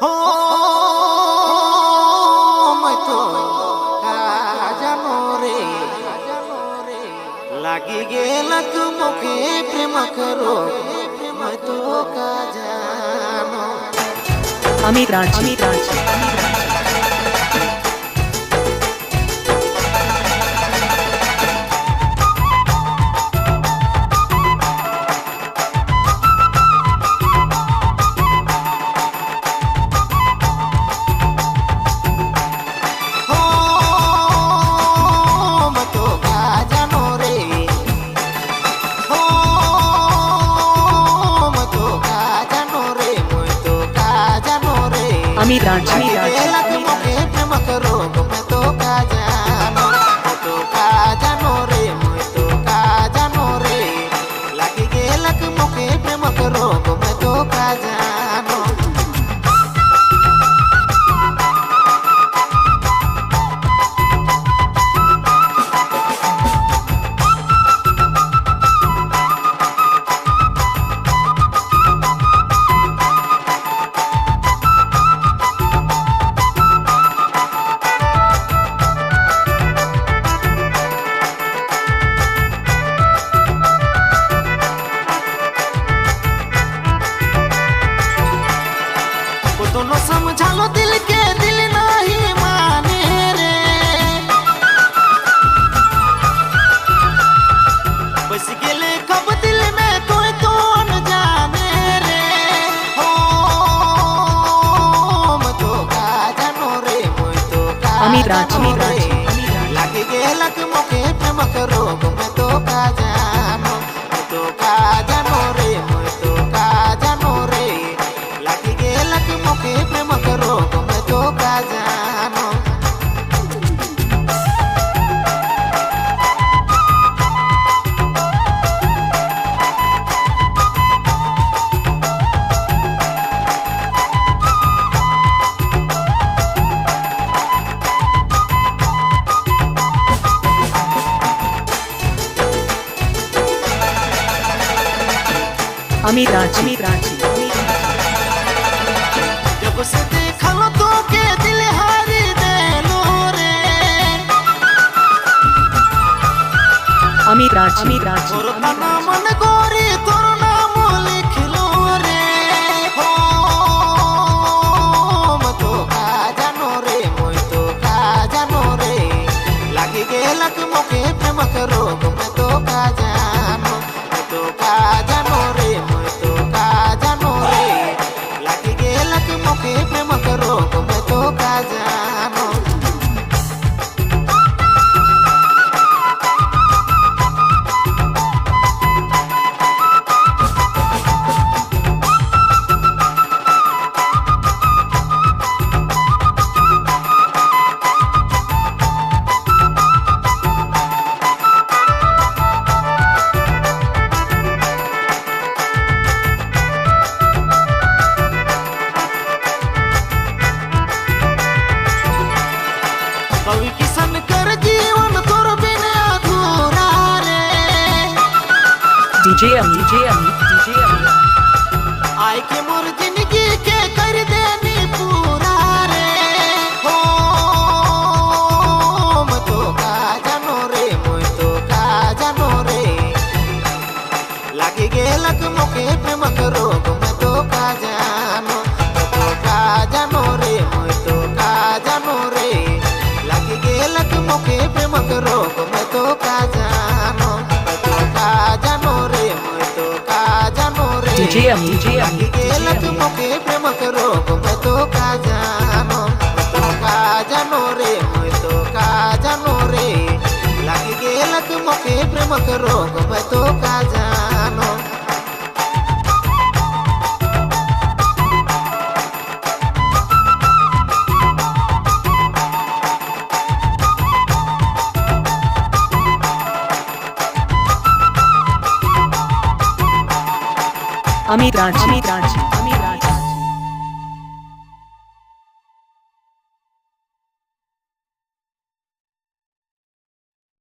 हो मैं तो जानो रे लागी गेलक मुखे प्रेम करो मैं तो का जानो अमित राज अमित राज प्रेम करो मैं तो का जानो रे मैं तो का जानो रे लागी गेलक मुखे प्रेम करो मैं तो का जानो दोनों समझा लो दिल के दिल नहीं माने रे बस गेले कब दिल में कोई तो न जाने रे हो मैं तो का जानो रे मैं तो का अमित राज लागे गेलक मुखे प्रेम करो मैं तो का जानो मैं तो का जानो रे मैं तो का जानो रे लागे गेलक मुखे प्रेम करो मैं तो का जानो अमित राज जब से देखा लो तो के दिल हारी दे लो रे अमित राज और तना मन गोरी तोर नाम लिख लो रे हो मैं तो का जानो रे मैं तो का जानो रे लागी गेलक मुखे प्रेम करो मैं तो का जानो मैं तो का जानो रे मैं तो का जानो रे लागी गेलक मुखे प्रेम करो मैं तो का जानो कवि किसन कर जीवन तोर बिना अधूरा रे डीजे अमित आय के मोर जिंदगी के कर देनी पूरा रे हो मैं तो का जानो रे मैं तो का जानो रे लागी गेलक मुखे प्रेम करो मैं तो का जानो मैं तो का जानो रे मैं तो का जानो रे लागी गेलक मुखे प्रेम करो मैं तो का जानो मैं तो का जानो रे मैं तो का जानो रे डीजे अमित लागी गेलक मुखे प्रेम करो मैं तो का जानो मैं तो का जानो रे मैं तो का जानो रे लागी गेलक मुखे प्रेम करो मैं तो का जानो अमित राज